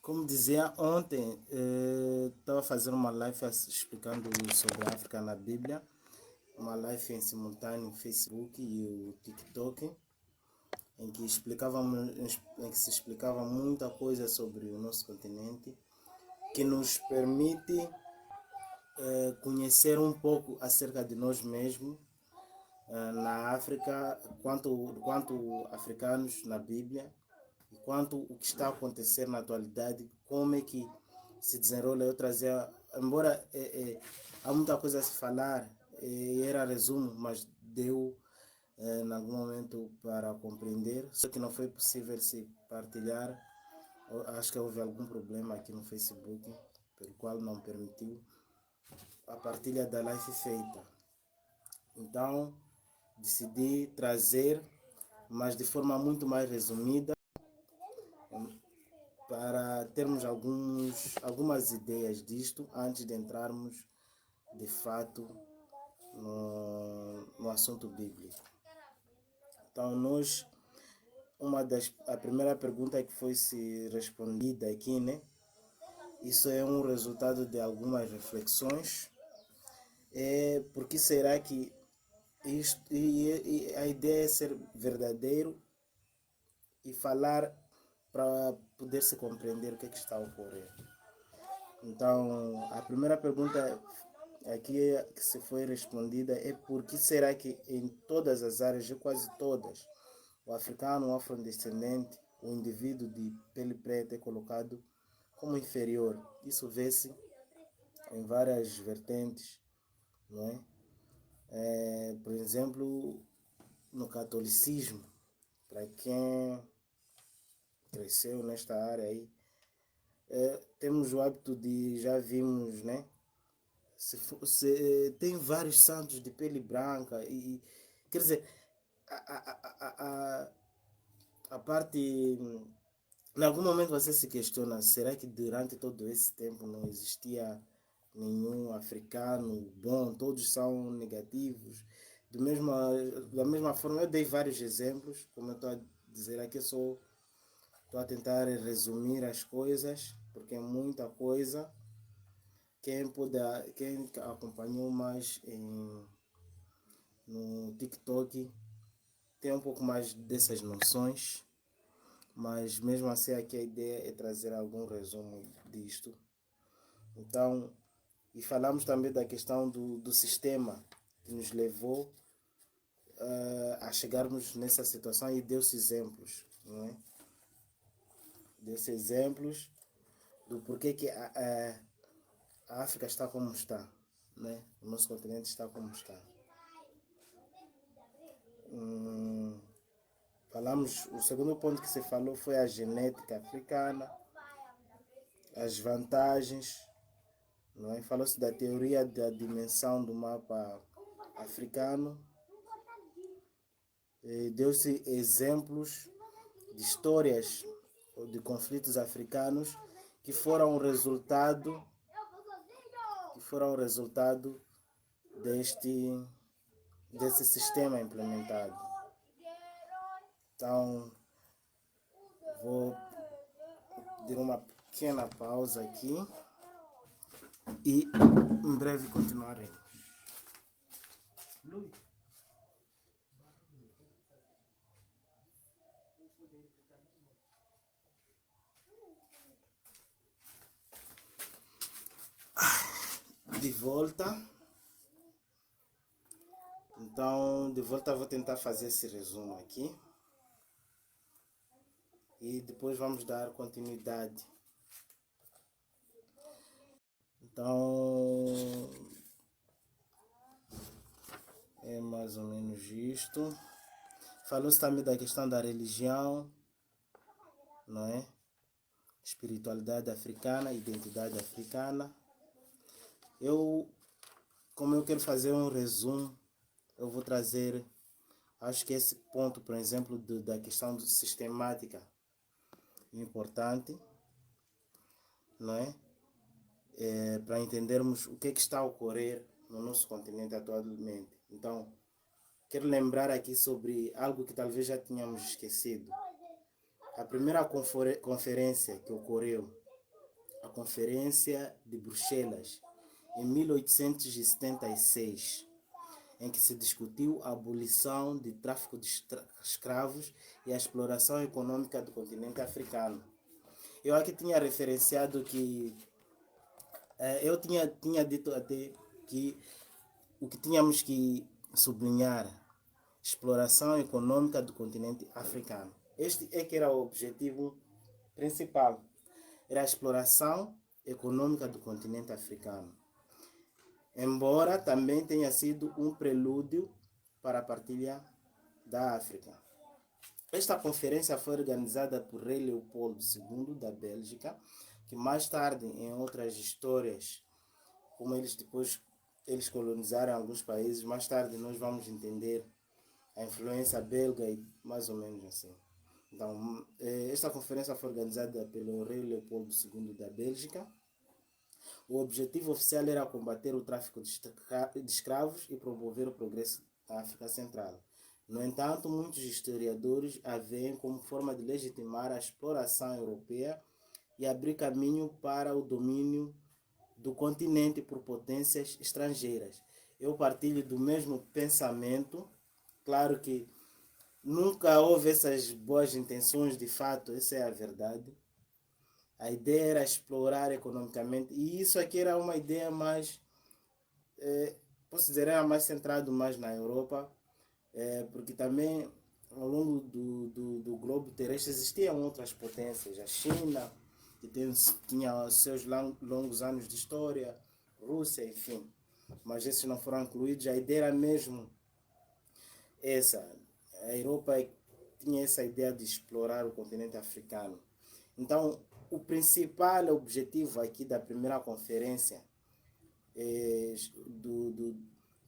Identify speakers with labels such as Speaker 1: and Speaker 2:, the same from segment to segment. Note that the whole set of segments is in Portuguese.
Speaker 1: Como dizia ontem, estava fazendo uma live explicando sobre a África na Bíblia, uma live em simultâneo no Facebook e o TikTok, em que se explicava muita coisa sobre o nosso continente, que nos permite conhecer um pouco acerca de nós mesmos na África, quanto africanos na Bíblia, e quanto o que está a acontecer na atualidade, como é que se desenrola. Eu trazia, embora há muita coisa a se falar, era resumo, mas deu em algum momento para compreender, só que não foi possível se partilhar. Acho que houve algum problema aqui no Facebook, pelo qual não permitiu a partilha da live feita. Então, decidi trazer, mas de forma muito mais resumida, para termos algumas ideias disto antes de entrarmos de fato no assunto bíblico. Então, a primeira pergunta que foi se respondida aqui, né? Isso é um resultado de algumas reflexões. Por que será que isto, e a ideia é ser verdadeiro e falar para poder se compreender o que está a ocorrer. Então, a primeira pergunta aqui que se foi respondida é por que será que em todas as áreas, quase todas, o africano, o afrodescendente, o indivíduo de pele preta é colocado como inferior? Isso vê-se em várias vertentes, não é? Por exemplo, no catolicismo, para quem cresceu nesta área aí, temos o hábito de, já vimos, né? Tem vários santos de pele branca e quer dizer, a, a, a, a, a parte, em algum momento você se questiona, será que durante todo esse tempo não existia nenhum africano bom, todos são negativos? Da mesma forma, eu dei vários exemplos, como eu estou a dizer aqui, estou a tentar resumir as coisas, porque é muita coisa. Quem acompanhou mais no TikTok tem um pouco mais dessas noções, mas mesmo assim aqui a ideia é trazer algum resumo disto. Então, e falamos também da questão do sistema que nos levou a chegarmos nessa situação e deu-se exemplos, não é? Deu-se exemplos do porquê que a África está como está, né? O nosso continente está como está. O segundo ponto que se falou foi a genética africana, as vantagens, não é? Falou-se da teoria da dimensão do mapa africano, deu-se exemplos de histórias ou de conflitos africanos que foram resultado desse sistema implementado. Então, vou dar uma pequena pausa aqui e em breve continuarei. De volta. Então, de volta vou tentar fazer esse resumo aqui. E depois vamos dar continuidade. Então, é mais ou menos isto. Falou-se também da questão da religião, não é? Espiritualidade africana, identidade africana. Como eu quero fazer um resumo, eu vou trazer, acho que esse ponto, por exemplo, da questão sistemática importante, não é? Para entendermos o que está a ocorrer no nosso continente atualmente. Então, quero lembrar aqui sobre algo que talvez já tínhamos esquecido. A primeira conferência que ocorreu Conferência de Bruxelas, em 1876, em que se discutiu a abolição do tráfico de escravos e a exploração econômica do continente africano. Eu aqui tinha referenciado que eu tinha dito até que o que tínhamos que sublinhar, exploração econômica do continente africano. Este é que era o objetivo principal, era a exploração econômica do continente africano. Embora também tenha sido um prelúdio para a partilha da África. Esta conferência foi organizada por Rei Leopoldo II da Bélgica, que mais tarde, em outras histórias, como eles colonizaram alguns países, mais tarde nós vamos entender a influência belga e mais ou menos assim. Então, esta conferência foi organizada pelo Rei Leopoldo II da Bélgica. O objetivo oficial era combater o tráfico de escravos e promover o progresso da África Central. No entanto, muitos historiadores a veem como forma de legitimar a exploração europeia e abrir caminho para o domínio do continente por potências estrangeiras. Eu partilho do mesmo pensamento. Claro que nunca houve essas boas intenções, de fato, essa é a verdade. A ideia era explorar economicamente, e isso aqui era uma ideia mais, posso dizer, era mais centrado mais na Europa, porque também ao longo do globo terrestre existiam outras potências, a China, que tinha seus longos anos de história, Rússia, enfim, mas esses não foram incluídos. A ideia era mesmo essa, a Europa tinha essa ideia de explorar o continente africano. Então, o principal objetivo aqui da primeira conferência,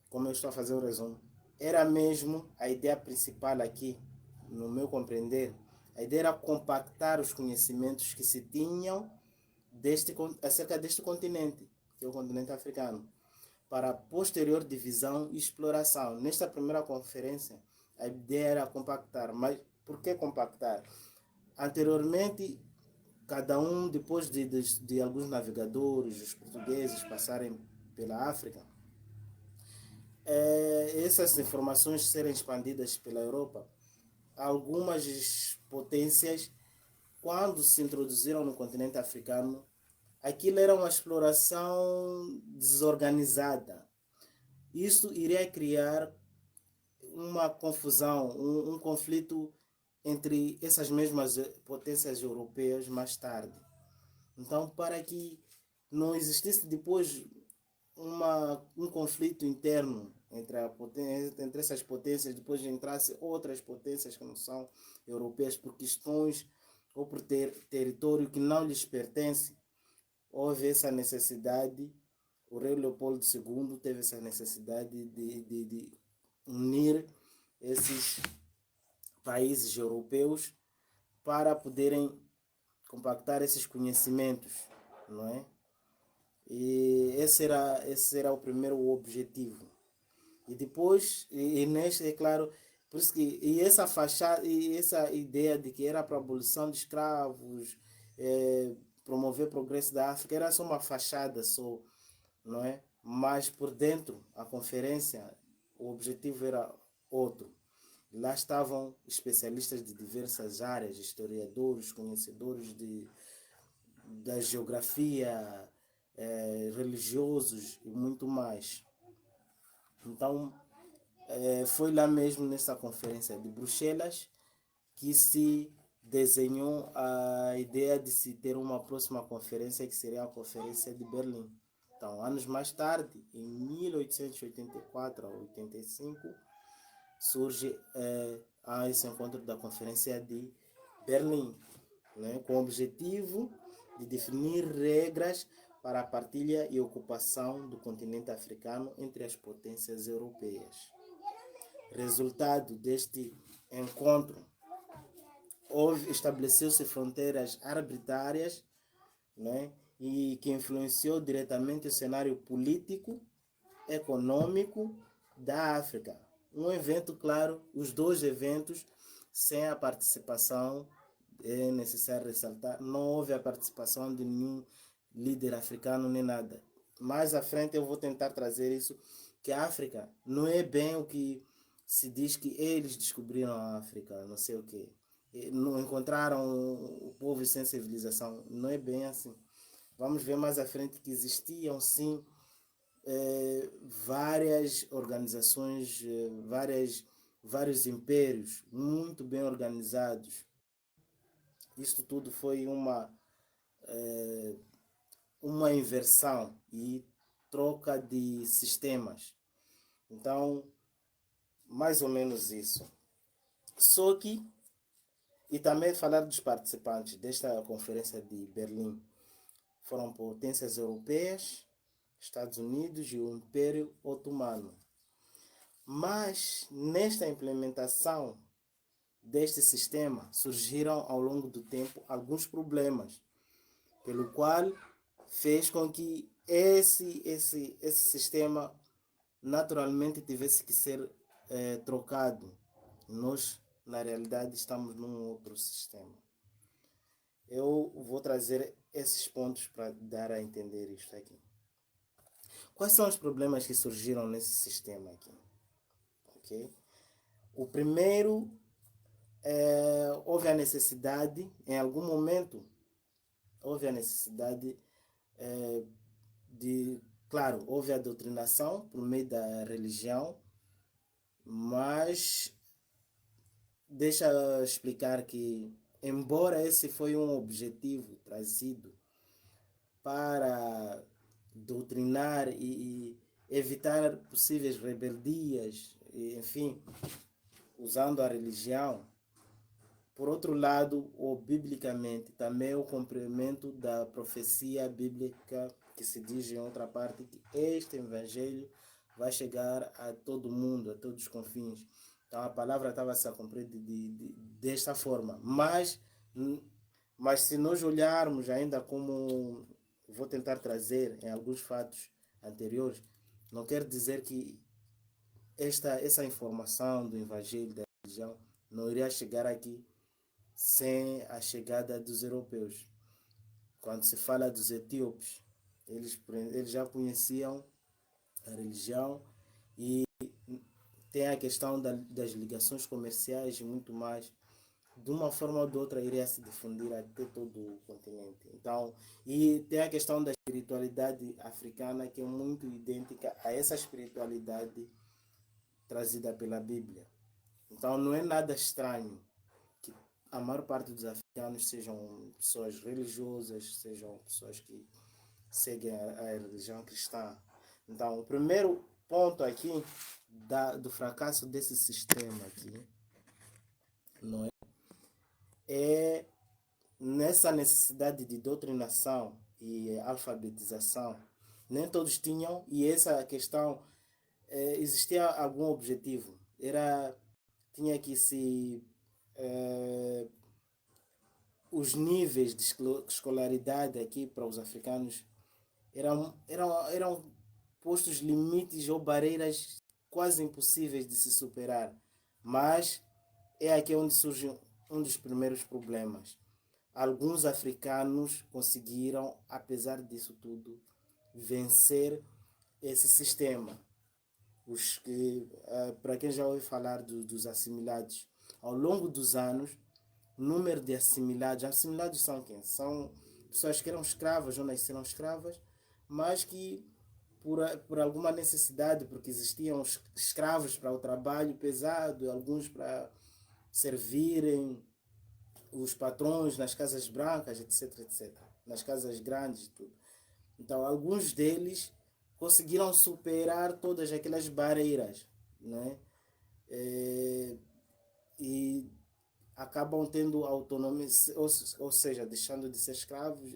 Speaker 1: como eu estou a fazer o resumo, era mesmo a ideia principal aqui, no meu compreender, a ideia era compactar os conhecimentos que se tinham acerca deste continente, que é o continente africano, para a posterior divisão e exploração. Nesta primeira conferência, a ideia era compactar. Mas por que compactar? Anteriormente, cada um, depois de alguns navegadores, os portugueses, passarem pela África, essas informações serem expandidas pela Europa, algumas potências, quando se introduziram no continente africano, aquilo era uma exploração desorganizada. Isso iria criar uma confusão, um conflito entre essas mesmas potências europeias mais tarde. Então, para que não existisse depois um conflito interno entre essas potências, depois entrasse outras potências que não são europeias por questões ou por território que não lhes pertence, houve essa necessidade. O rei Leopoldo II teve essa necessidade de unir esses países europeus para poderem compactar esses conhecimentos, não é? E esse era o primeiro objetivo. E depois, neste, é claro, por isso que essa fachada, e essa ideia de que era para a abolição de escravos, promover o progresso da África, era só uma fachada só, não é? Mas por dentro, a conferência, o objetivo era outro. Lá estavam especialistas de diversas áreas, historiadores, conhecedores da geografia, religiosos e muito mais. Então, foi lá mesmo nessa conferência de Bruxelas que se desenhou a ideia de se ter uma próxima conferência, que seria a Conferência de Berlim. Então, anos mais tarde, em 1884 a 85, surge esse encontro da Conferência de Berlim, né, com o objetivo de definir regras para a partilha e ocupação do continente africano entre as potências europeias. Resultado deste encontro, estabeleceu-se fronteiras arbitrárias, né, e que influenciou diretamente o cenário político, econômico da África. Um evento, claro, os dois eventos, sem a participação, é necessário ressaltar, não houve a participação de líder africano nem nada. Mais à frente eu vou tentar trazer isso, que a África não é bem o que se diz que eles descobriram a África, não sei o quê. Não encontraram o povo sem civilização. Não é bem assim. Vamos ver mais à frente que existiam sim várias organizações, vários impérios muito bem organizados. Isto tudo foi uma inversão e troca de sistemas. Então, mais ou menos isso. Só que, e também falar dos participantes desta conferência de Berlim, foram potências europeias, Estados Unidos e o Império Otomano. Mas, nesta implementação deste sistema, surgiram ao longo do tempo alguns problemas, pelo qual fez com que esse sistema naturalmente tivesse que ser trocado. Nós, na realidade, estamos num outro sistema. Eu vou trazer esses pontos para dar a entender isto aqui. Quais são os problemas que surgiram nesse sistema aqui? Okay? O primeiro, houve a necessidade, em algum momento, houve a necessidade claro, houve a doutrinação por meio da religião, mas deixa eu explicar que, embora esse foi um objetivo trazido para doutrinar e evitar possíveis rebeldias, enfim, usando a religião, por outro lado, ou biblicamente, também o cumprimento da profecia bíblica que se diz em outra parte que este evangelho vai chegar a todo mundo, a todos os confins. Então a palavra estava a se cumprir desta forma. Mas se nós olharmos ainda como vou tentar trazer em alguns fatos anteriores, não quer dizer que essa informação do evangelho da religião não iria chegar aqui sem a chegada dos europeus. Quando se fala dos etíopes, eles já conheciam a religião e tem a questão das ligações comerciais e muito mais. De uma forma ou de outra iria se difundir até todo o continente. Então, e tem a questão da espiritualidade africana que é muito idêntica a essa espiritualidade trazida pela Bíblia. Então não é nada estranho que a maior parte dos africanos sejam pessoas religiosas, sejam pessoas que seguem a religião cristã. Então, o primeiro ponto aqui do fracasso desse sistema aqui, não é nessa necessidade de doutrinação e alfabetização. Nem todos tinham, e essa questão existia algum objetivo. Tinha que se os níveis de escolaridade aqui para os africanos eram postos limites ou barreiras quase impossíveis de se superar. Mas é aqui onde surge um dos primeiros problemas. Alguns africanos conseguiram, apesar disso tudo, vencer esse sistema. Para quem já ouviu falar dos assimilados, ao longo dos anos, o número de assimilados são quem? São pessoas que eram escravas ou nasceram escravas, mas que por alguma necessidade, porque existiam escravos para o trabalho pesado, alguns para servirem os patrões nas casas brancas, etc, etc, nas casas grandes e tudo. Então, alguns deles conseguiram superar todas aquelas barreiras, né? E acabam tendo autonomia, ou seja, deixando de ser escravos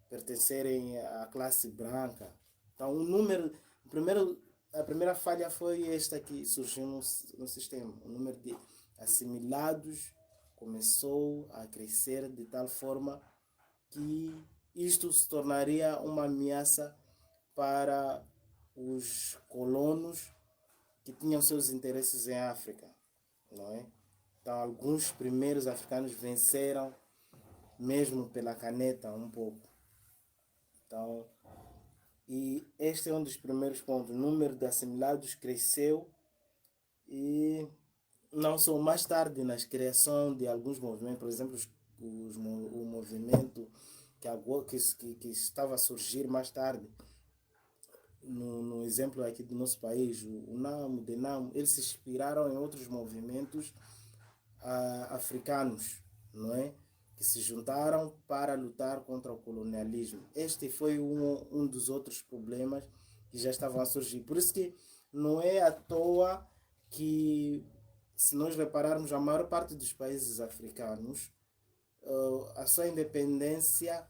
Speaker 1: pertencerem à classe branca. Então, a primeira falha foi esta que surgiu no sistema. O número de assimilados começou a crescer de tal forma que isto se tornaria uma ameaça para os colonos que tinham seus interesses em África, não é? Então, alguns primeiros africanos venceram, mesmo pela caneta, um pouco. Então, e este é um dos primeiros pontos. O número de assimilados cresceu e não só mais tarde nas criação de alguns movimentos, por exemplo, o movimento que estava a surgir mais tarde, no exemplo aqui do nosso país, o NAMO, o DENAMO, eles se inspiraram em outros movimentos africanos, não é? Que se juntaram para lutar contra o colonialismo. Este foi um dos outros problemas que já estavam a surgir. Por isso que não é à toa que, se nós repararmos, a maior parte dos países africanos, a sua independência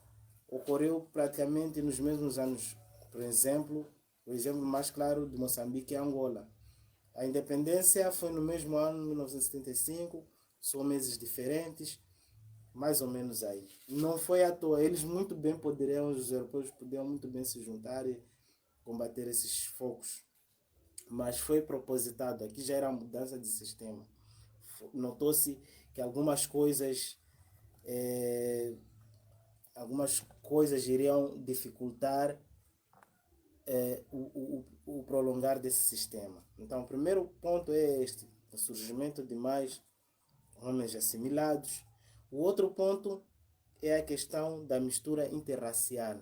Speaker 1: ocorreu praticamente nos mesmos anos. Por exemplo, o exemplo mais claro de Moçambique é Angola. A independência foi no mesmo ano, 1975, são meses diferentes, mais ou menos aí. Não foi à toa, eles muito bem poderiam, os europeus poderiam muito bem se juntar e combater esses focos, mas foi propositado. Aqui já era uma mudança de sistema. Notou-se que algumas coisas iriam dificultar o prolongar desse sistema. Então, o primeiro ponto é este: o surgimento de mais homens assimilados. O outro ponto é a questão da mistura interracial.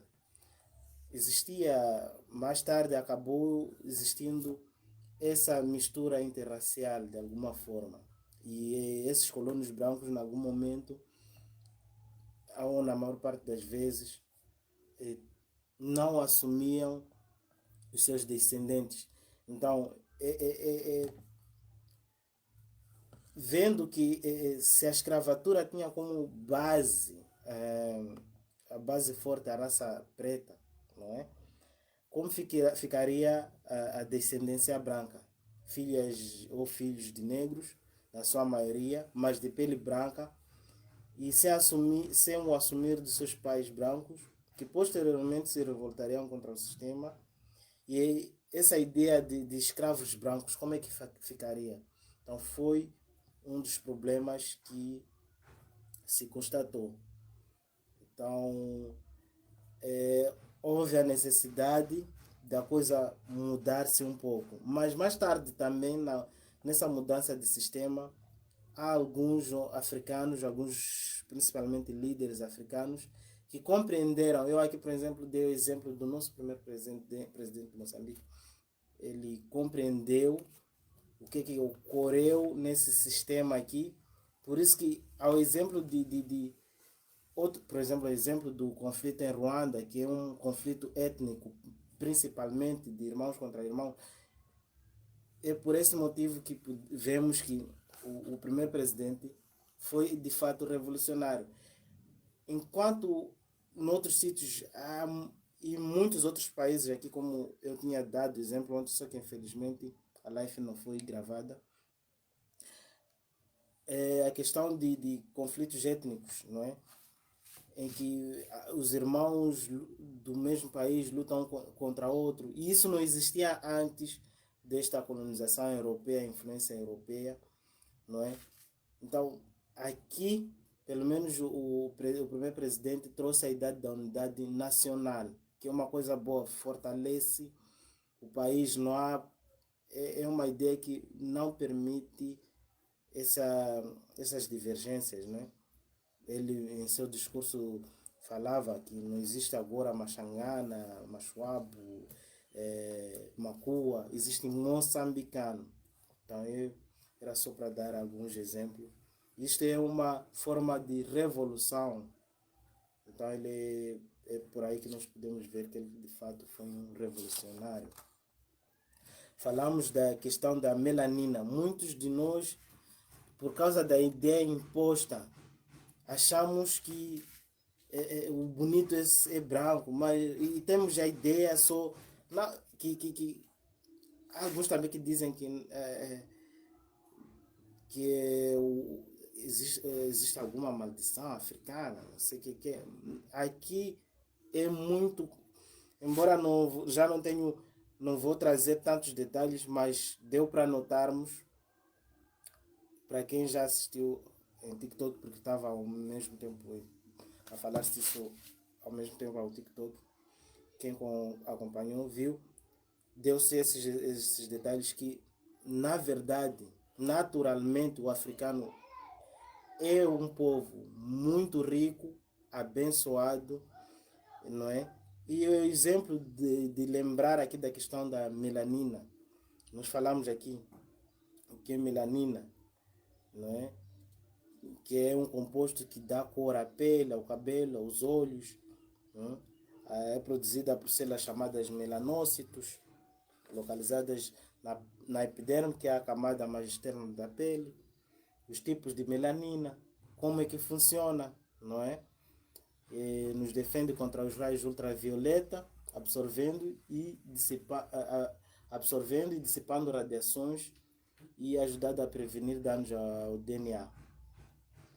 Speaker 1: Mais tarde acabou existindo essa mistura interracial de alguma forma. E esses colonos brancos, em algum momento, ou na maior parte das vezes, não assumiam os seus descendentes. Então, vendo que se a escravatura tinha como base, a base forte a raça preta, não é? Como ficaria a descendência branca? Filhas ou filhos de negros, na sua maioria, mas de pele branca, e sem o assumir de seus pais brancos, que posteriormente se revoltariam contra o sistema. E essa ideia de escravos brancos, como é que ficaria? Então foi um dos problemas que se constatou. Então, houve a necessidade da coisa mudar-se um pouco. Mas mais tarde também, nessa mudança de sistema, há alguns africanos, alguns principalmente líderes africanos, que compreenderam. Eu aqui, por exemplo, dei o exemplo do nosso primeiro presidente de Moçambique. Ele compreendeu o que ocorreu nesse sistema aqui. Por isso que, ao exemplo outro, por exemplo, o exemplo do conflito em Ruanda, que é um conflito étnico, principalmente de irmãos contra irmãos, é por esse motivo que vemos que o primeiro presidente foi de fato revolucionário. Enquanto em outros sítios e muitos outros países aqui, como eu tinha dado exemplo ontem, só que infelizmente a live não foi gravada, é a questão de conflitos étnicos, não é? Em que os irmãos do mesmo país lutam contra outro. E isso não existia antes desta colonização europeia, influência europeia, não é? Então, aqui, pelo menos o primeiro presidente trouxe a ideia da unidade nacional, que é uma coisa boa, fortalece o país. Não há, é uma ideia que não permite essas divergências, né? Ele, em seu discurso, falava que não existe agora Machangana, Machuabo, Macua, existe moçambicano. Então, era só para dar alguns exemplos. Isto é uma forma de revolução. Então, é por aí que nós podemos ver que ele, de fato, foi um revolucionário. Falamos da questão da melanina. Muitos de nós, por causa da ideia imposta, achamos que o bonito é branco, mas e temos a ideia só que alguns também que dizem que existe alguma maldição africana, não sei o que é. Aqui é muito, embora já não vou trazer tantos detalhes, mas deu para notarmos, para quem já assistiu em TikTok, porque estava ao mesmo tempo a falar disso ao mesmo tempo ao TikTok, quem acompanhou viu, deu-se esses detalhes que, na verdade, naturalmente o africano é um povo muito rico, abençoado, não é? E o exemplo de lembrar aqui da questão da melanina, nós falamos aqui o que é melanina, não é? Que é um composto que dá cor à pele, ao cabelo, aos olhos, não é? É produzida por células chamadas melanócitos, localizadas na epiderme, que é a camada mais externa da pele. Os tipos de melanina, como é que funciona, não é? Nos defende contra os raios ultravioleta, absorvendo e dissipando radiações e ajudando a prevenir danos ao DNA,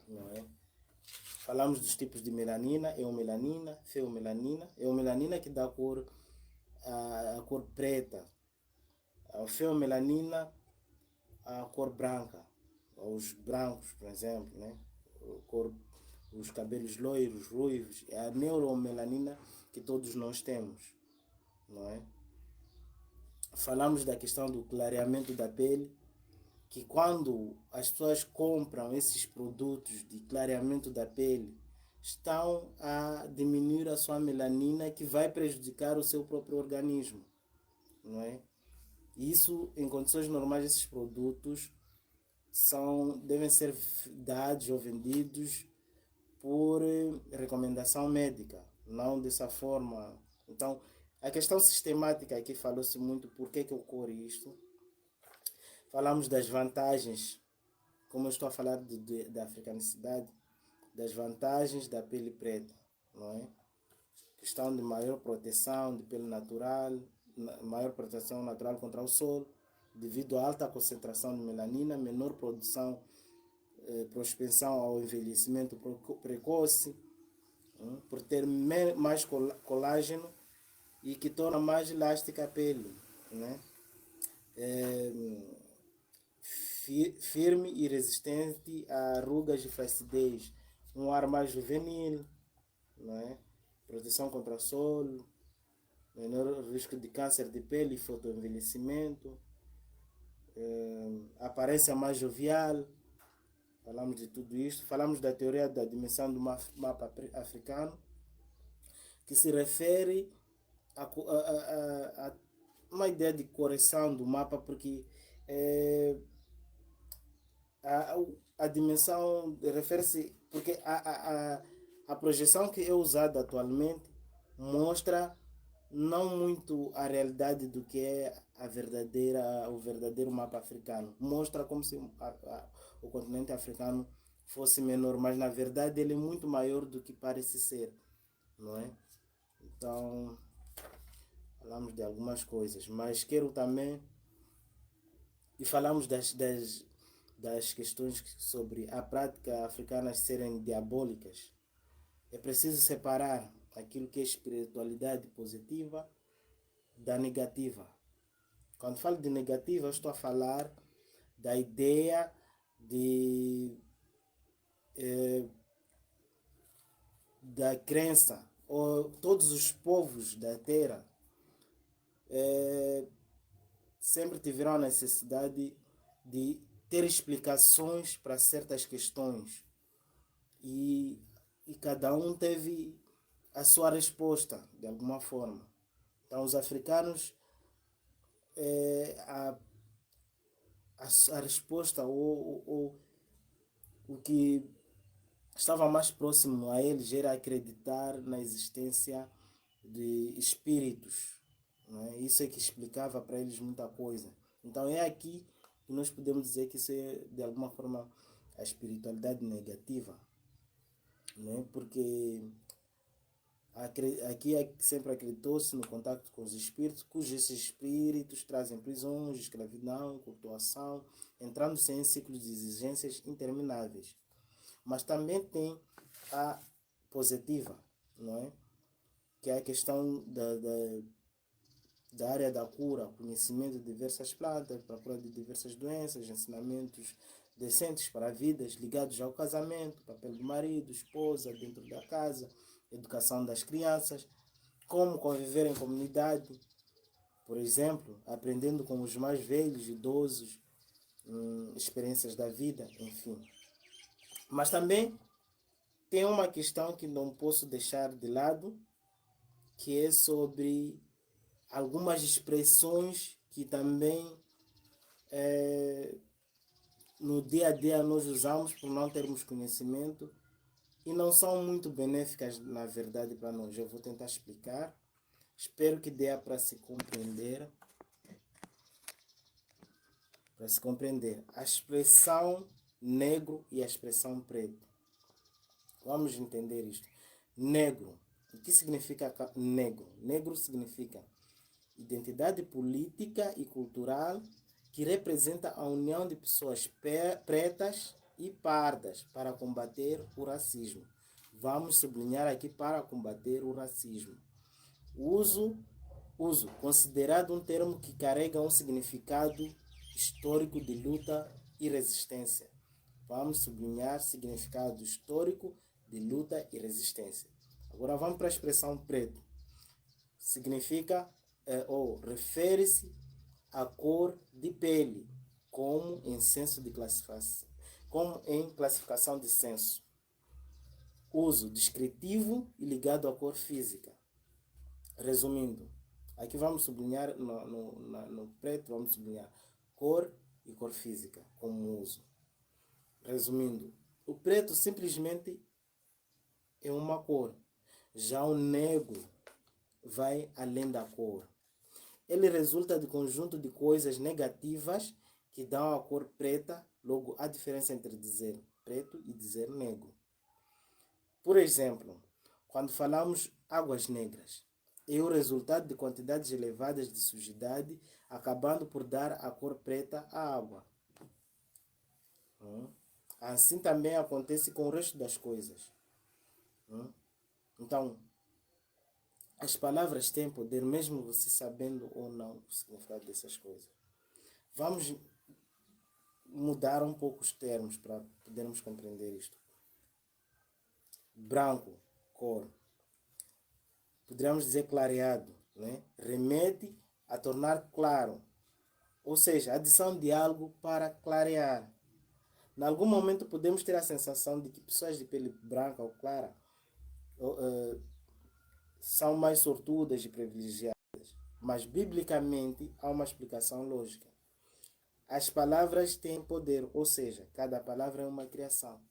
Speaker 1: não é? Falamos dos tipos de melanina, eumelanina, feomelanina. Eumelanina que dá a cor preta, a feomelanina a cor branca, os brancos, por exemplo, né? Os cabelos loiros, ruivos, é a neuromelanina que todos nós temos, não é? Falamos da questão do clareamento da pele, que quando as pessoas compram esses produtos de clareamento da pele, estão a diminuir a sua melanina, que vai prejudicar o seu próprio organismo, não é? Isso, em condições normais, esses produtos devem ser dados ou vendidos por recomendação médica, não dessa forma. Então, a questão sistemática aqui falou-se muito por que ocorre isto. Falamos das vantagens, como eu estou a falar da africanicidade, das vantagens da pele preta, não é? Questão de maior proteção de pele natural, maior proteção natural contra o sol, devido à alta concentração de melanina, menor produção, propensão ao envelhecimento precoce, por ter mais colágeno e que torna mais elástica a pele, né? Firme e resistente a rugas e flacidez, um ar mais juvenil, não é? Proteção contra o sol, menor risco de câncer de pele e fotoenvelhecimento, aparência mais jovial. Falamos de tudo isto. Falamos da teoria da dimensão do mapa africano, que se refere a uma ideia de correção do mapa, porque a dimensão refere-se, porque a projeção que é usada atualmente mostra não muito a realidade do que é o verdadeiro mapa africano. Mostra como se o continente africano fosse menor, mas na verdade ele é muito maior do que parece ser, não é? Então, falamos de algumas coisas, mas quero também, e falamos das questões sobre a prática africana serem diabólicas. É preciso separar aquilo que é espiritualidade positiva da negativa. Quando falo de negativa, eu estou a falar da ideia da crença, ou todos os povos da Terra sempre tiveram a necessidade de ter explicações para certas questões, e cada um teve a sua resposta de alguma forma. Então, os africanos, a resposta, ou o que estava mais próximo a eles, era acreditar na existência de espíritos, não é? Isso é que explicava para eles muita coisa. Então é aqui que nós podemos dizer que isso é, de alguma forma, a espiritualidade negativa, não é? Porque aqui sempre acreditou-se no contato com os espíritos, cujos esses espíritos trazem prisões, escravidão, cultuação, entrando-se em ciclos de exigências intermináveis. Mas também tem a positiva, não é? Que é a questão da área da cura, conhecimento de diversas plantas, procura de diversas doenças, ensinamentos decentes para vidas ligados ao casamento, papel do marido, esposa dentro da casa, educação das crianças, como conviver em comunidade, por exemplo, aprendendo com os mais velhos, idosos, experiências da vida, enfim. Mas também tem uma questão que não posso deixar de lado, que é sobre algumas expressões que também no dia a dia nós usamos por não termos conhecimento e não são muito benéficas, na verdade, para nós. Eu vou tentar explicar. Espero que dê para se compreender. Para se compreender. A expressão negro e a expressão preto. Vamos entender isto. Negro. O que significa negro? Negro significa identidade política e cultural que representa a união de pessoas pretas e pardas para combater o racismo. Vamos sublinhar aqui para combater o racismo. Uso, considerado um termo que carrega um significado histórico de luta e resistência. Vamos sublinhar significado histórico de luta e resistência. Agora vamos para a expressão preto. Significa ou refere-se à cor de pele, como em censo de classificação, como em classificação de censo. Uso descritivo e ligado à cor física. Resumindo, aqui vamos sublinhar no preto, vamos sublinhar cor e cor física como uso. Resumindo, o preto simplesmente é uma cor. Já o negro vai além da cor. Ele resulta de conjunto de coisas negativas que dão a cor preta, logo a diferença entre dizer preto e dizer negro. Por exemplo, quando falamos águas negras, é o resultado de quantidades elevadas de sujidade, acabando por dar a cor preta à água. Assim também acontece com o resto das coisas. Então, as palavras têm poder, mesmo você sabendo ou não o significado dessas coisas. Vamos mudar um pouco os termos para podermos compreender isto. Branco, cor. Poderíamos dizer clareado, né? Remete a tornar claro. Ou seja, adição de algo para clarear. Em algum momento podemos ter a sensação de que pessoas de pele branca ou clara são mais sortudas e privilegiadas. Mas, biblicamente, há uma explicação lógica. As palavras têm poder, ou seja, cada palavra é uma criação.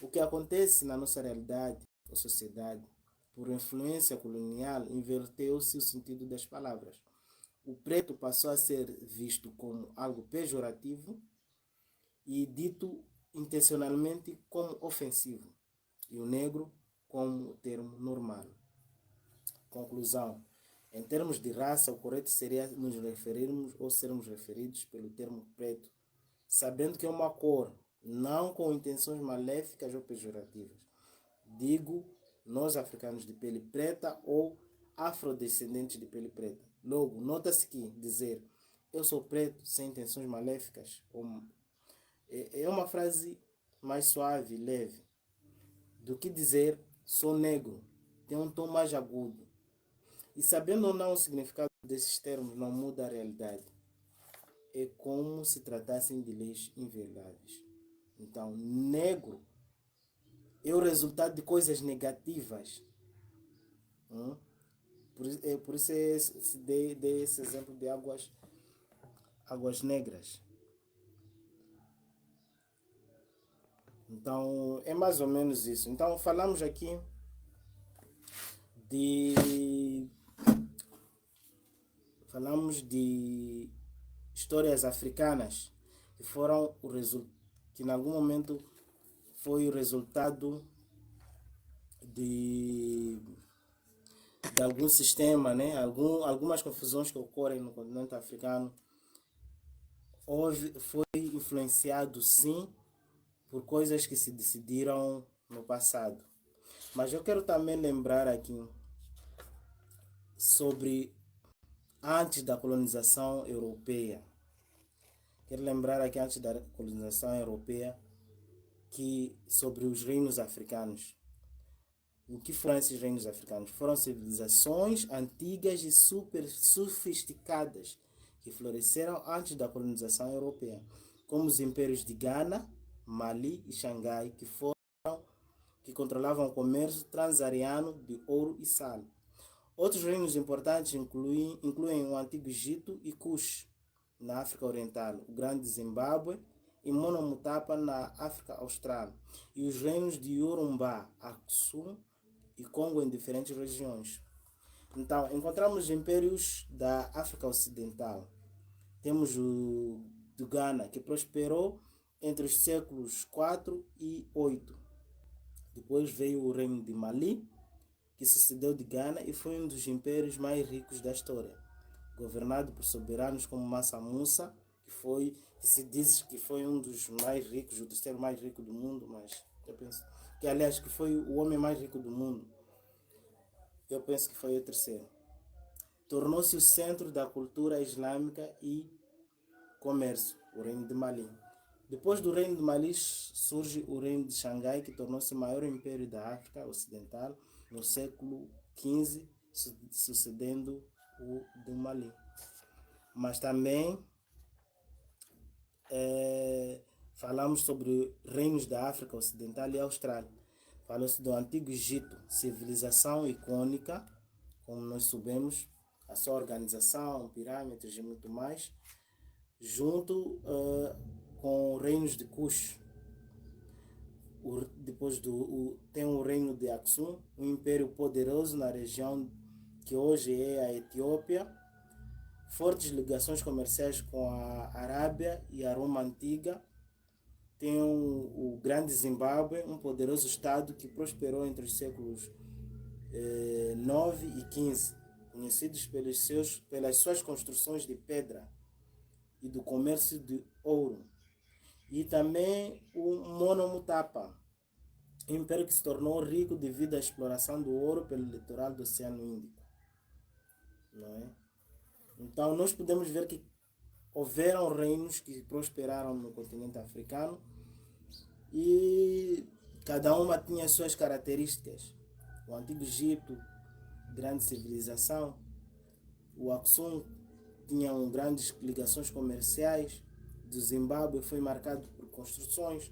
Speaker 1: O que acontece na nossa realidade ou sociedade, por influência colonial, inverteu-se o sentido das palavras. O preto passou a ser visto como algo pejorativo e dito intencionalmente como ofensivo, e o negro como termo normal. Conclusão. Em termos de raça, o correto seria nos referirmos ou sermos referidos pelo termo preto, sabendo que é uma cor, não com intenções maléficas ou pejorativas. Digo, nós africanos de pele preta ou afrodescendentes de pele preta. Logo, nota-se que dizer eu sou preto sem intenções maléficas é uma frase mais suave, leve, do que dizer sou negro, tem um tom mais agudo. E sabendo ou não o significado desses termos não muda a realidade. É como se tratassem de leis invioláveis. Então, negro é o resultado de coisas negativas. Por isso dei esse exemplo de águas negras. Então, é mais ou menos isso. Então, falamos aqui de histórias africanas que foram que em algum momento foi o resultado de algum sistema, né? Algumas confusões que ocorrem no continente africano. Foi influenciado sim por coisas que se decidiram no passado. Mas eu quero também lembrar aqui sobre antes da colonização europeia. Quero lembrar aqui antes da colonização europeia que sobre os reinos africanos. O que foram esses reinos africanos? Foram civilizações antigas e super sofisticadas que floresceram antes da colonização europeia, como os impérios de Ghana, Mali e Xangai, que controlavam o comércio transariano de ouro e sal. Outros reinos importantes incluem o Antigo Egito e Kush, na África Oriental, o Grande Zimbábue e Monomotapa, na África Austral, e os reinos de Yoruba, Aksum e Congo em diferentes regiões. Então, encontramos impérios da África Ocidental. Temos o do Ghana, que prosperou entre os séculos 4 e 8. Depois veio o reino de Mali, que sucedeu de Ghana e foi um dos impérios mais ricos da história, governado por soberanos como Mansa Musa, que se diz que foi um dos mais ricos, o terceiro mais rico do mundo, mas eu penso que, aliás, que foi o homem mais rico do mundo. Eu penso que foi o terceiro. Tornou-se o centro da cultura islâmica e comércio, o reino de Mali. Depois do reino de Mali surge o reino de Xangai, que tornou-se o maior império da África Ocidental no século XV, sucedendo o do Mali. Mas também falamos sobre reinos da África Ocidental e Austral. Falou-se do Antigo Egito, civilização icônica, como nós sabemos, a sua organização, pirâmides e muito mais, junto com reinos de Kush. Depois tem o reino de Aksum, um império poderoso na região que hoje é a Etiópia, fortes ligações comerciais com a Arábia e a Roma Antiga. Tem o Grande Zimbábue, um poderoso estado que prosperou entre os séculos 9 e 15, conhecidos pelas suas construções de pedra e do comércio de ouro. E também o Monomotapa, um império que se tornou rico devido à exploração do ouro pelo litoral do Oceano Índico. Não é? Então nós podemos ver que houveram reinos que prosperaram no continente africano e cada uma tinha as suas características. O Antigo Egito, grande civilização. O Aksum tinha grandes ligações comerciais. Do Zimbábue foi marcado por construções.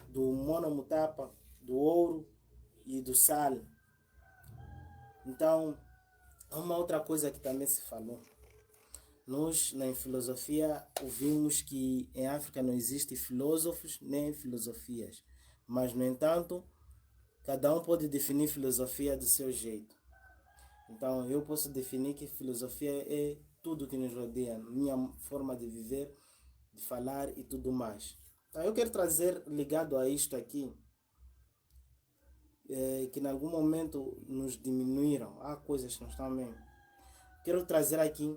Speaker 1: Do Monomotapa, do ouro e do sal. Então, há uma outra coisa que também se falou. Nós, na filosofia, ouvimos que em África não existem filósofos nem filosofias. Mas, no entanto, cada um pode definir filosofia do seu jeito. Então, eu posso definir que filosofia é tudo que nos rodeia, minha forma de viver, de falar e tudo mais. Então, eu quero trazer, ligado a isto aqui, que em algum momento nos diminuíram. Há coisas que não estão bem. Quero trazer aqui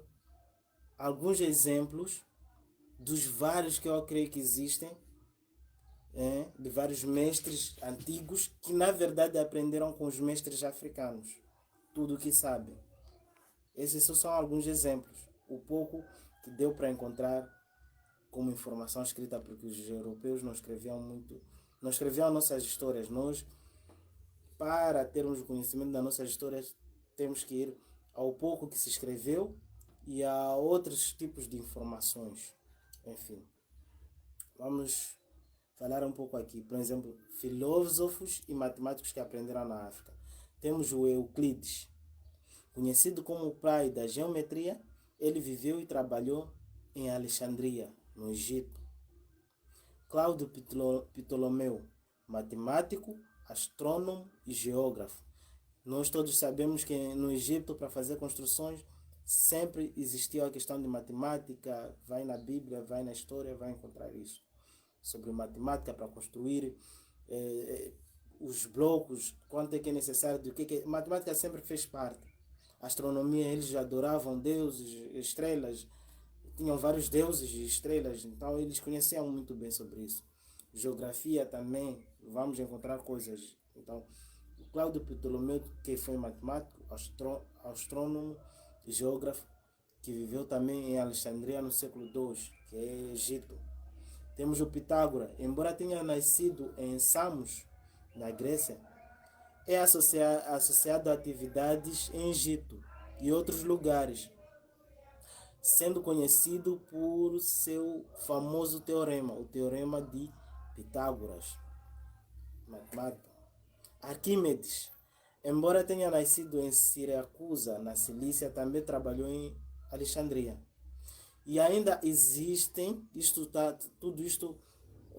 Speaker 1: alguns exemplos dos vários que eu creio que existem, de vários mestres antigos que na verdade aprenderam com os mestres africanos tudo o que sabem. Esses são alguns exemplos, o pouco que deu para encontrar como informação escrita, porque os europeus não escreviam muito, não escreviam nossas histórias. Nós, para termos o conhecimento das nossas histórias, temos que ir ao pouco que se escreveu e a outros tipos de informações. Enfim, vamos falar um pouco aqui. Por exemplo, filósofos e matemáticos que aprenderam na África. Temos o Euclides, conhecido como o pai da geometria. Ele viveu e trabalhou em Alexandria, no Egito. Cláudio Ptolomeu, matemático, astrônomo e geógrafo. Nós todos sabemos que no Egito, para fazer construções, sempre existiu a questão de matemática. Vai na Bíblia, vai na história, vai encontrar isso. Sobre matemática para construir os blocos, quanto é que é necessário, do que é. Matemática sempre fez parte. A astronomia, eles adoravam deuses, estrelas, tinham vários deuses e estrelas, então eles conheciam muito bem sobre isso. Geografia também, vamos encontrar coisas. Então, o Cláudio Ptolomeu, que foi matemático, astrônomo e geógrafo, que viveu também em Alexandria no século II, que é Egito. Temos o Pitágoras, embora tenha nascido em Samos, na Grécia, é associado a atividades em Egito e outros lugares, sendo conhecido por seu famoso teorema, o Teorema de Pitágoras, matemática. Arquímedes, embora tenha nascido em Siracusa, na Cilícia, também trabalhou em Alexandria. E ainda existem, tudo isto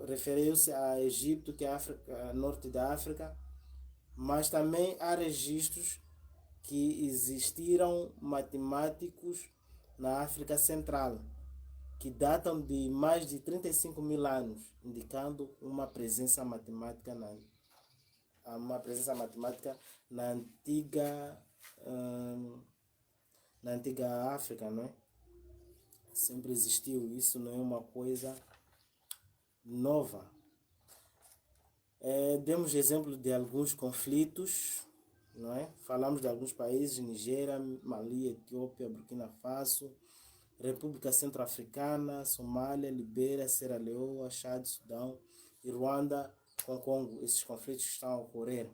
Speaker 1: referiu-se a Egito, que é a África, norte da África, mas também há registros que existiram matemáticos na África Central, que datam de mais de 35 mil anos, indicando uma presença matemática na na antiga África, não é? Sempre existiu, isso não é uma coisa nova. Demos exemplo de alguns conflitos, não é? Falamos de alguns países: Nigéria, Mali, Etiópia, Burkina Faso, República Centro-Africana, Somália, Libéria, Sierra Leoa, Chad, Sudão e Ruanda com Congo. Esses conflitos estão a ocorrer.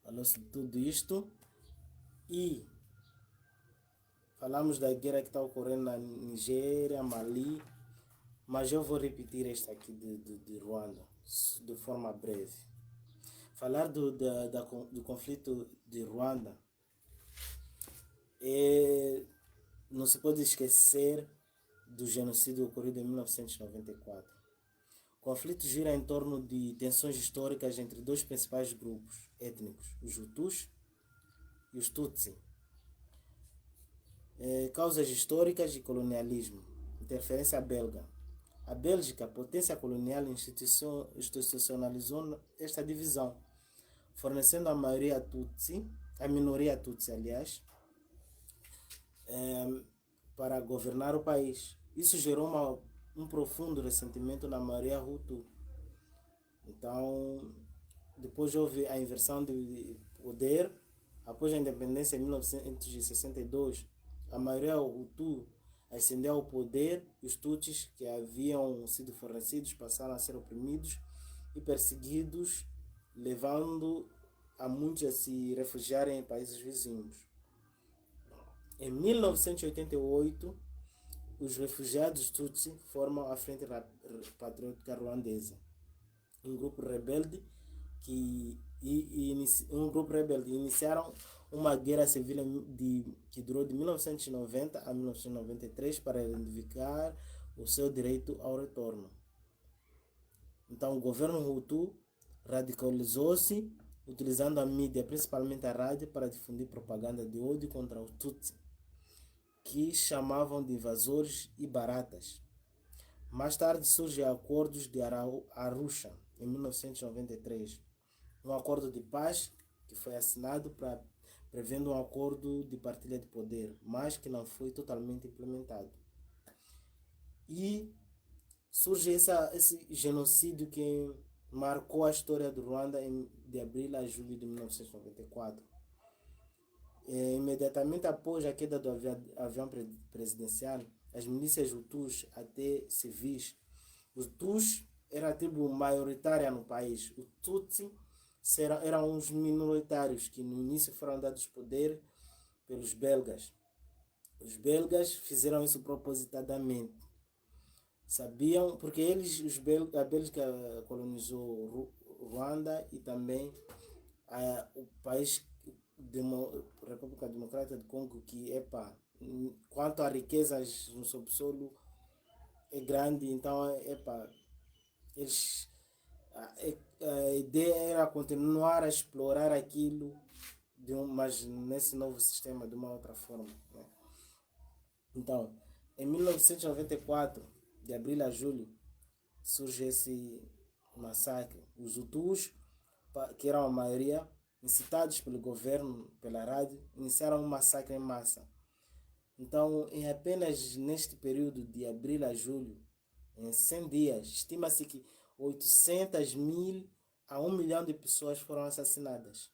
Speaker 1: Falou-se de tudo isto e falamos da guerra que está ocorrendo na Nigéria, Mali, mas eu vou repetir esta aqui de Ruanda, de forma breve. Falar do conflito de Ruanda não se pode esquecer do genocídio ocorrido em 1994. O conflito gira em torno de tensões históricas entre dois principais grupos étnicos, os Hutus e os Tutsi. Causas históricas e colonialismo. Interferência belga. A Bélgica, potência colonial, institucionalizou esta divisão, fornecendo a minoria Tutsi, aliás, para governar o país. Isso gerou um profundo ressentimento na maioria Hutu. Então, depois houve a inversão de poder. Após a independência em 1962, a maioria Hutu ascendeu ao poder e os Tutsis, que haviam sido fornecidos, passaram a ser oprimidos e perseguidos, levando a muitos a se refugiarem em países vizinhos. Em 1988, os refugiados Tutsi formam a Frente Patriótica Ruandesa, um grupo rebelde iniciaram uma guerra civil que durou de 1990 a 1993 para reivindicar o seu direito ao retorno. Então, o governo Hutu radicalizou-se, utilizando a mídia, principalmente a rádio, para difundir propaganda de ódio contra os Tutsi, que chamavam de invasores e baratas. Mais tarde surgem acordos de Arusha, em 1993, um acordo de paz que foi assinado prevendo um acordo de partilha de poder, mas que não foi totalmente implementado. E surge esse genocídio que marcou a história do Ruanda de abril a julho de 1994. Imediatamente após a queda do avião presidencial, as milícias Hutus, até civis, os Hutus era a tribo maioritária no país. Os Tutsi eram uns minoritários que no início foram dados poder pelos belgas. Os belgas fizeram isso propositadamente. Sabiam, porque a Bélgica colonizou Ruanda e também o país República Democrática do Congo, que quanto a riquezas no subsolo é grande, então a ideia era continuar a explorar aquilo, mas nesse novo sistema de uma outra forma, né? Então, em 1994, de abril a julho, surge esse massacre. Os Hutus, que eram a maioria, incitados pelo governo, pela rádio, iniciaram um massacre em massa. Então, em apenas neste período de abril a julho, em 100 dias, estima-se que 800 mil a 1 milhão de pessoas foram assassinadas.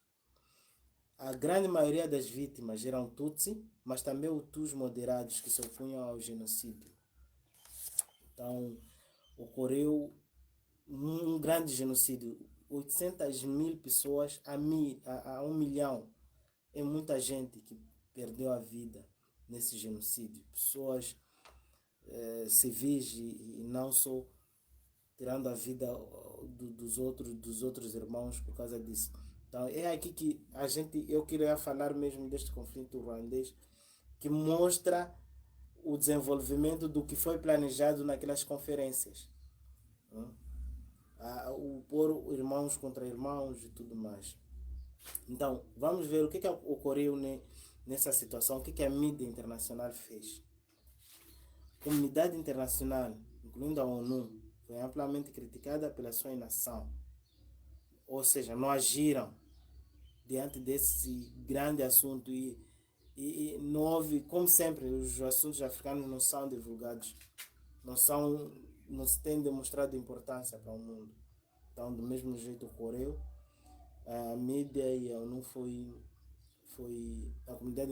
Speaker 1: A grande maioria das vítimas eram Tutsi, mas também Hutus moderados que se opunham ao genocídio. Então, ocorreu um grande genocídio. 800 mil pessoas a 1 milhão. É muita gente que perdeu a vida nesse genocídio. Pessoas civis e não só tirando a vida dos outros irmãos por causa disso. Então é aqui que eu queria falar mesmo deste conflito ruandês, que mostra o desenvolvimento do que foi planejado naquelas conferências. O pôr irmãos contra irmãos e tudo mais. Então, vamos ver o que ocorreu nessa situação, o que a mídia internacional fez. A comunidade internacional, incluindo a ONU, foi amplamente criticada pela sua inação. Ou seja, não agiram diante desse grande assunto e não houve, como sempre, os assuntos africanos não são divulgados, não se tem demonstrado importância para o mundo. Então, do mesmo jeito ocorreu, a mídia e a ONU a comunidade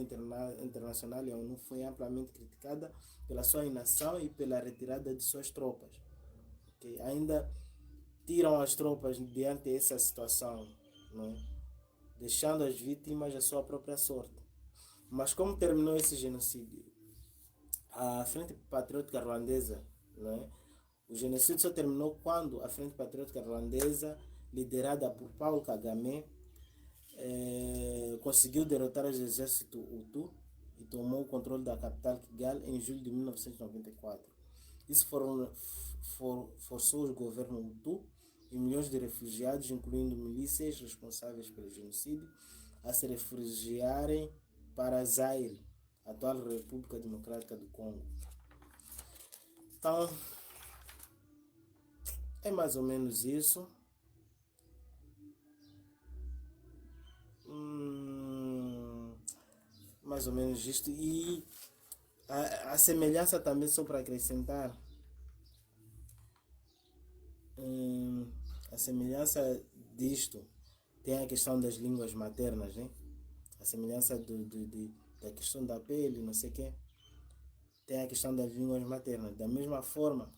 Speaker 1: internacional e a ONU foi amplamente criticada pela sua inação e pela retirada de suas tropas. Okay? Ainda tiram as tropas diante dessa situação, não é? Deixando as vítimas à sua própria sorte. Mas como terminou esse genocídio? A Frente Patriótica Ruandesa, não é? O genocídio só terminou quando a Frente Patriótica Ruandesa, liderada por Paul Kagame, conseguiu derrotar o exército Hutu e tomou o controle da capital Kigali em julho de 1994. Isso forçou o governo Hutu e milhões de refugiados, incluindo milícias responsáveis pelo genocídio, a se refugiarem para Zaire, a atual República Democrática do Congo. Então, é mais ou menos isso. Mais ou menos isto. E a semelhança também, só para acrescentar, a semelhança disto tem a questão das línguas maternas, né? A semelhança da questão da pele, não sei o quê. Tem a questão das línguas maternas. Da mesma forma,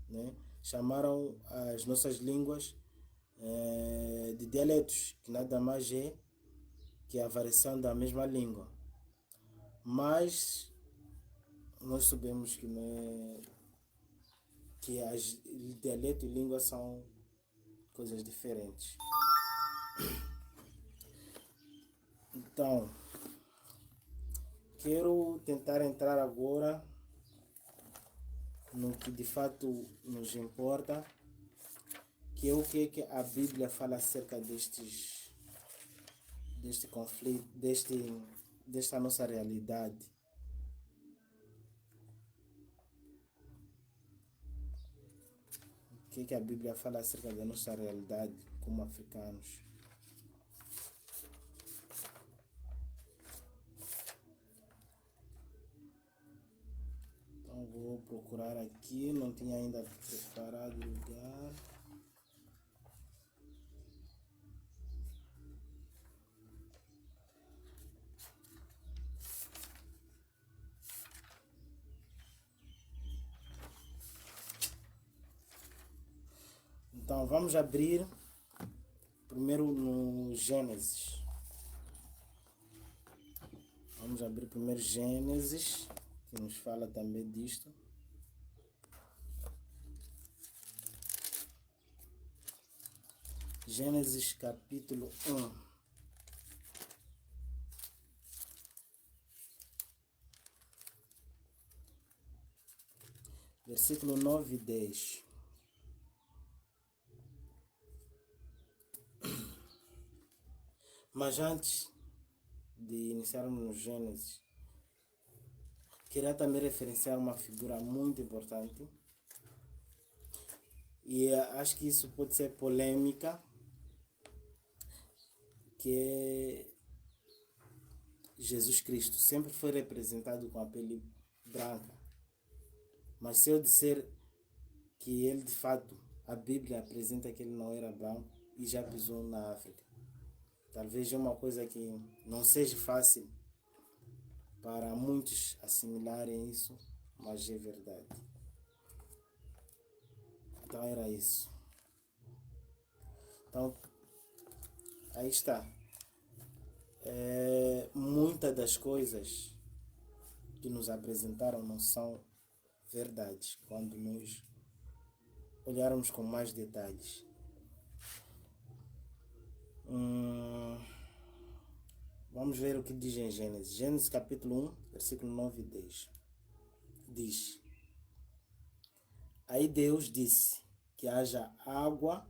Speaker 1: né, chamaram as nossas línguas de dialetos, que nada mais é que a variação da mesma língua. Mas nós sabemos que, né, que dialeto e língua são coisas diferentes. Então, quero tentar entrar agora no que de fato nos importa, que é o que a Bíblia fala acerca deste conflito, desta nossa realidade. O que a Bíblia fala acerca da nossa realidade como africanos. Então vou procurar aqui, não tinha ainda preparado o lugar. Então vamos abrir primeiro no Gênesis. Vamos abrir primeiro Gênesis, que nos fala também disto. Gênesis capítulo 1. Versículo 9 e 10. Mas antes de iniciarmos no Gênesis, queria também referenciar uma figura muito importante. E acho que isso pode ser polêmica, que é Jesus Cristo. Sempre foi representado com a pele branca. Mas se eu disser que ele de fato, a Bíblia apresenta que ele não era branco e já pisou na África, talvez é uma coisa que não seja fácil para muitos assimilarem isso, mas é verdade. Então era isso. Então aí está. Muitas das coisas que nos apresentaram não são verdades quando nós olharmos com mais detalhes. Vamos ver o que diz em Gênesis. Gênesis capítulo 1, versículo 9 e 10. Diz: Aí Deus disse que haja água.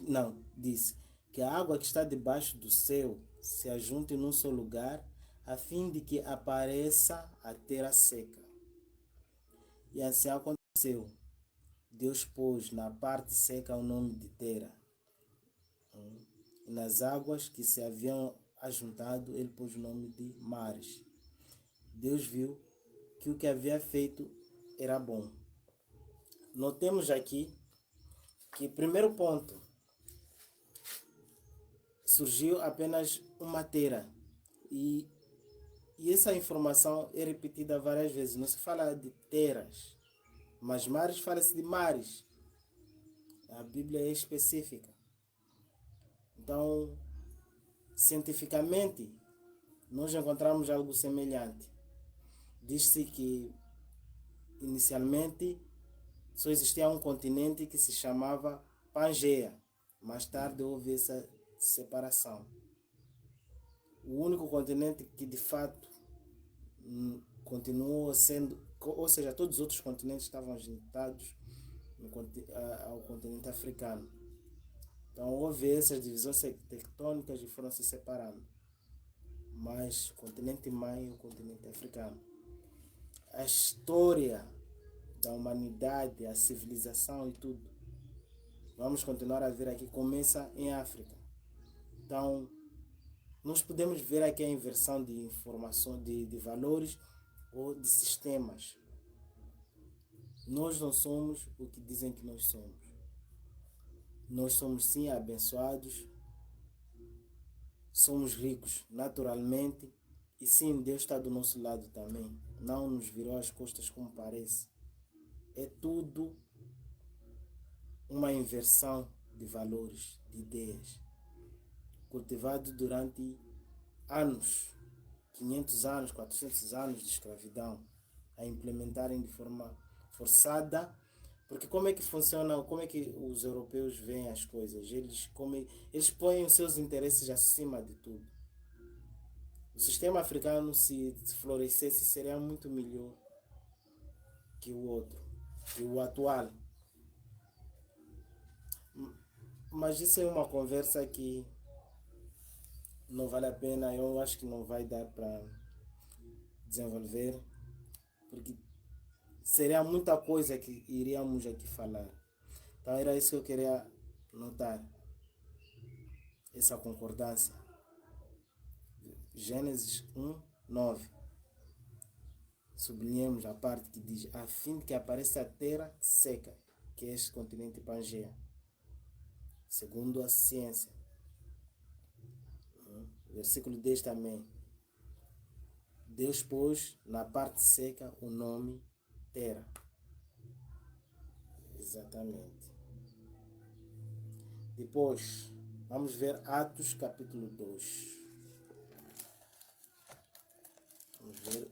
Speaker 1: Não, disse que a água que está debaixo do céu se ajunte num só lugar, a fim de que apareça a terra seca. E assim aconteceu. Deus pôs na parte seca o nome de terra. E nas águas que se haviam ajuntado, ele pôs o nome de mares. Deus viu que o que havia feito era bom. Notemos aqui que, primeiro ponto, surgiu apenas uma terra. E essa informação é repetida várias vezes. Não se fala de terras, mas mares, fala-se de mares. A Bíblia é específica. Então, cientificamente, nós encontramos algo semelhante. Diz-se que, inicialmente, só existia um continente que se chamava Pangeia. Mais tarde houve essa separação. O único continente que, de fato, continuou sendo, ou seja, todos os outros continentes estavam juntados ao continente africano. Então houve essas divisões tectônicas e foram se separando. Mas o continente mãe é o continente africano. A história da humanidade, a civilização e tudo, vamos continuar a ver aqui, começa em África. Então, nós podemos ver aqui a inversão de informação, de valores ou de sistemas. Nós não somos o que dizem que nós somos. Nós somos sim abençoados, somos ricos naturalmente, e sim, Deus está do nosso lado também. Não nos virou as costas como parece. É tudo uma inversão de valores, de ideias, cultivado durante anos, 500 anos, 400 anos de escravidão, a implementarem de forma forçada. Porque como é que funciona, como é que os europeus veem as coisas? Eles põem os seus interesses acima de tudo. O sistema africano, se florescesse, seria muito melhor que o outro, que o atual. Mas isso é uma conversa que não vale a pena, eu acho que não vai dar para desenvolver, porque seria muita coisa que iríamos aqui falar. Então era isso que eu queria notar, essa concordância. Gênesis 1, 9. Sublinhemos a parte que diz: a fim de que apareça a terra seca, que é este continente Pangeia, segundo a ciência. Versículo 10 também. Deus pôs na parte seca o nome terra. Exatamente. Depois, vamos ver Atos capítulo 2. Vamos ver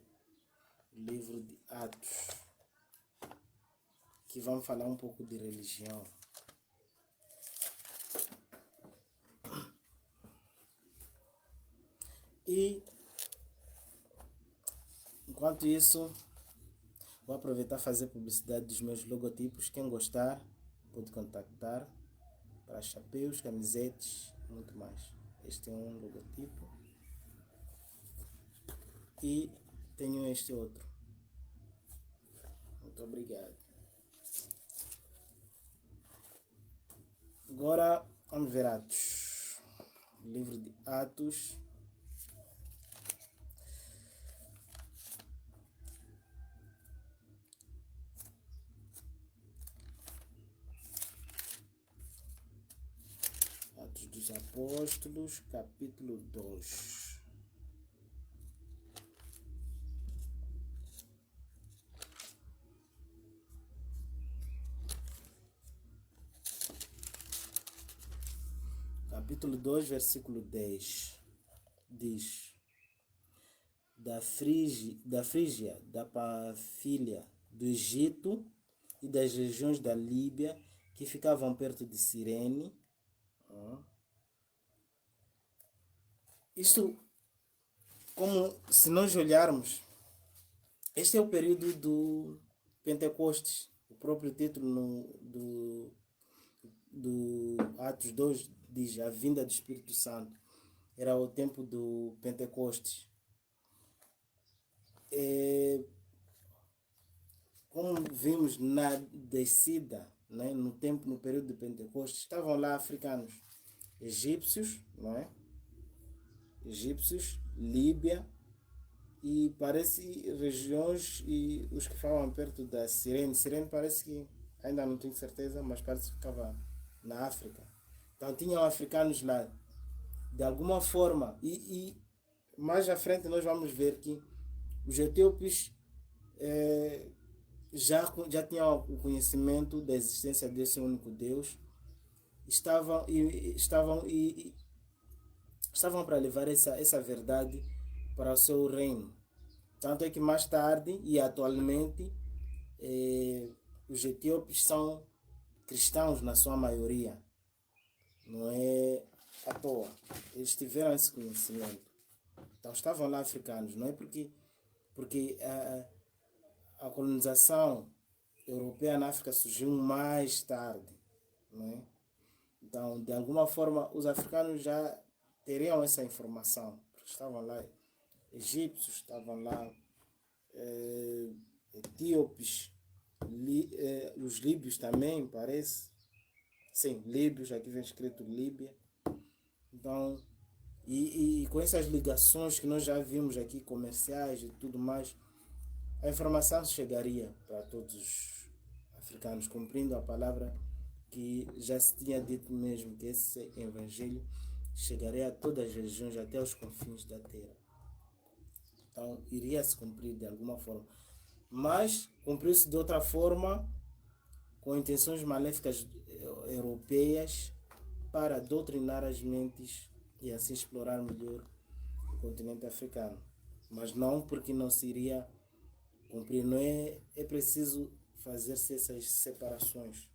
Speaker 1: o livro de Atos, que vamos falar um pouco de religião. E, enquanto isso, vou aproveitar e fazer publicidade dos meus logotipos. Quem gostar, pode contactar para chapéus, camisetes, muito mais. Este é um logotipo. E tenho este outro. Muito obrigado. Agora, vamos ver Atos. Livro de Atos. Atos dos Apóstolos, capítulo 2. capítulo 2, versículo 10, diz: da Frígia, da Pafília, do Egito e das regiões da Líbia que ficavam perto de Cirene. Isto, como se nós olharmos, este é o período do Pentecostes. O próprio título do Atos 2 diz a vinda do Espírito Santo. Era o tempo do Pentecostes. Como vimos na descida, né, no período de Pentecostes, estavam lá africanos, egípcios, não é? Egípcios, Líbia e parece regiões e os que ficavam perto da Cirene. Cirene parece que, ainda não tenho certeza, mas parece que ficava na África. Então tinham africanos lá, de alguma forma, e mais à frente nós vamos ver que os etíopes já tinham o conhecimento da existência desse único Deus, estavam para levar essa verdade para o seu reino. Tanto é que mais tarde e atualmente os etíopes são cristãos na sua maioria. Não é à toa. Eles tiveram esse conhecimento. Então estavam lá africanos. Não é porque a colonização europeia na África surgiu mais tarde. Não é? Então, de alguma forma, os africanos já teriam essa informação. Porque estavam lá egípcios, estavam lá etíopes, os líbios também, parece. Sim, líbios, aqui vem escrito Líbia. Então, e com essas ligações que nós já vimos aqui, comerciais e tudo mais, a informação chegaria para todos os africanos, cumprindo a palavra que já se tinha dito mesmo, que esse evangelho chegaria a todas as regiões, até os confins da terra. Então, iria se cumprir de alguma forma. Mas, cumpriu-se de outra forma, com intenções maléficas europeias para doutrinar as mentes e assim explorar melhor o continente africano. Mas não porque não se iria cumprir. Não é preciso fazer-se essas separações.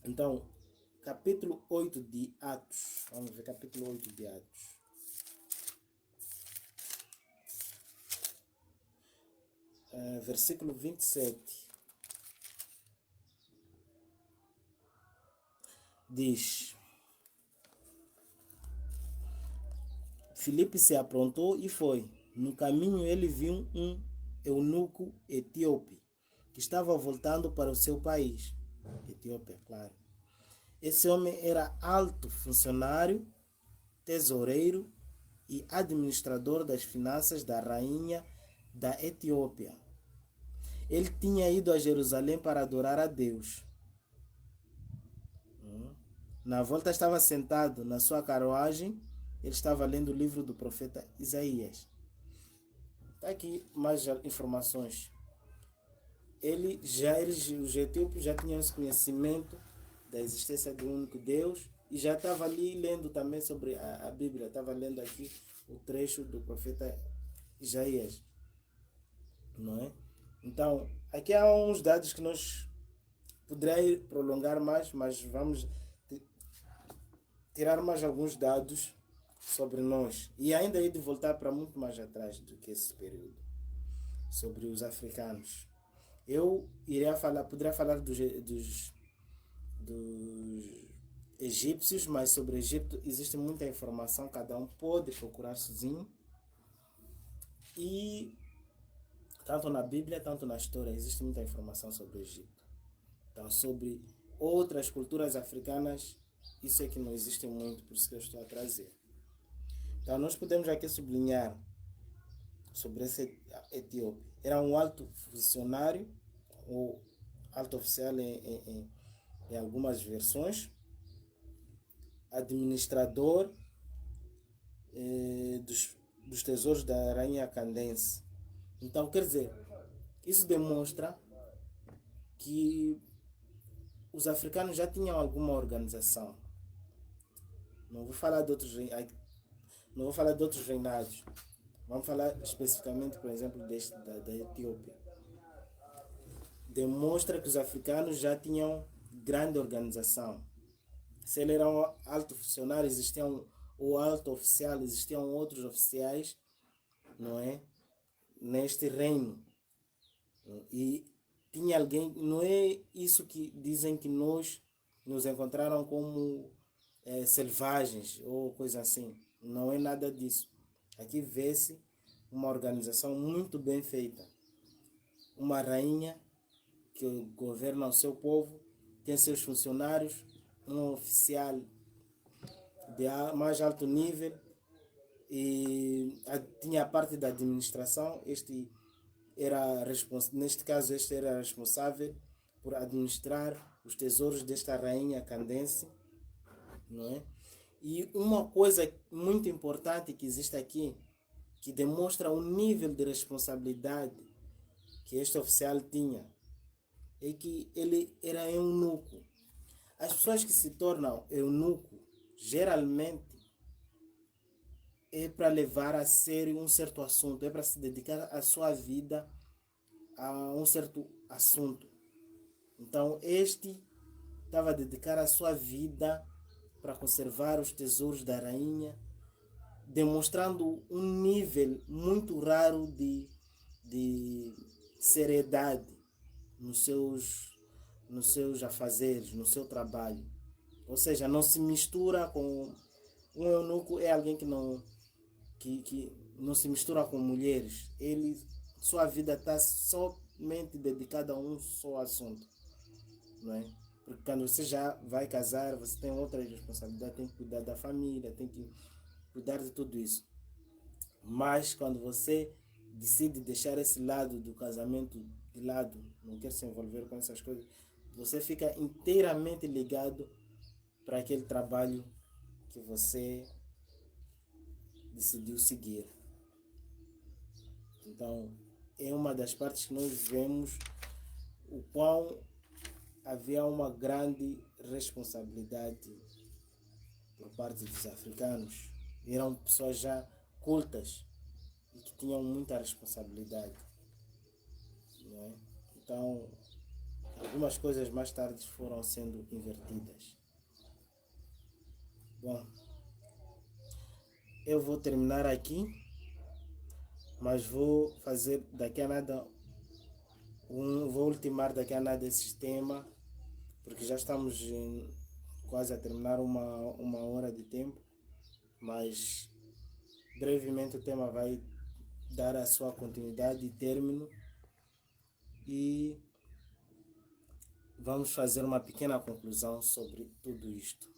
Speaker 1: Então, capítulo 8 de Atos. Vamos ver capítulo 8 de Atos. Versículo 27. Diz: Filipe se aprontou e foi. No caminho ele viu um eunuco etíope que estava voltando para o seu país. Etiópia, claro. Esse homem era alto funcionário, tesoureiro e administrador das finanças da rainha da Etiópia. Ele tinha ido a Jerusalém para adorar a Deus. Na volta estava sentado na sua carruagem. Ele estava lendo o livro do profeta Isaías. Está aqui mais informações. Os etíopes já tinham esse conhecimento da existência do único Deus e já estava ali lendo também sobre a Bíblia. Estava lendo aqui o trecho do profeta Isaías. Não é? Então, aqui há uns dados que nós poderíamos prolongar mais, mas vamos tirar mais alguns dados sobre nós. E ainda hei de voltar para muito mais atrás do que esse período. Sobre os africanos. Eu poderia falar dos egípcios, mas sobre o Egito existe muita informação, cada um pode procurar sozinho. E tanto na Bíblia, tanto na história, existe muita informação sobre o Egito. Então, sobre outras culturas africanas, isso é que não existe muito, por isso que eu estou a trazer. Então, nós podemos aqui sublinhar sobre esse etíope. Era um alto funcionário, ou alto oficial em algumas versões, administrador dos tesouros da rainha Candace. Então, quer dizer, isso demonstra que os africanos já tinham alguma organização. Não vou falar de outros, não vou falar de outros reinados. Vamos falar especificamente, por exemplo, da Etiópia. Demonstra que os africanos já tinham grande organização. Se ele era um alto funcionário, existiam o alto oficial, existiam outros oficiais, não é? Neste reino. E tinha alguém, não é isso que dizem que nós nos encontraram como selvagens ou coisa assim. Não é nada disso. Aqui vê-se uma organização muito bem feita. Uma rainha que governa o seu povo, tem seus funcionários, um oficial de mais alto nível e tinha a parte da administração. Neste caso, este era responsável por administrar os tesouros desta rainha candense, não é? E uma coisa muito importante que existe aqui, que demonstra o nível de responsabilidade que este oficial tinha, é que ele era eunuco. As pessoas que se tornam eunuco, geralmente, é para levar a sério um certo assunto, é para se dedicar a sua vida a um certo assunto. Então, este estava a dedicar a sua vida para conservar os tesouros da rainha, demonstrando um nível muito raro de seriedade nos seus afazeres, no seu trabalho. Ou seja, não se mistura com... Um eunuco é alguém que não se mistura com mulheres. Sua vida está somente dedicada a um só assunto, não é? Porque quando você já vai casar, você tem outras responsabilidades, tem que cuidar da família, tem que cuidar de tudo isso. Mas quando você decide deixar esse lado do casamento de lado, não quer se envolver com essas coisas, você fica inteiramente ligado para aquele trabalho que você decidiu seguir. Então, é uma das partes que nós vemos o quão havia uma grande responsabilidade por parte dos africanos. Eram pessoas já cultas e que tinham muita responsabilidade, não é? Então, algumas coisas mais tarde foram sendo invertidas. Bom, eu vou terminar aqui, mas vou fazer daqui a nada vou ultimar daqui a nada esse tema, porque já estamos quase a terminar uma hora de tempo, mas brevemente o tema vai dar a sua continuidade e término e vamos fazer uma pequena conclusão sobre tudo isto.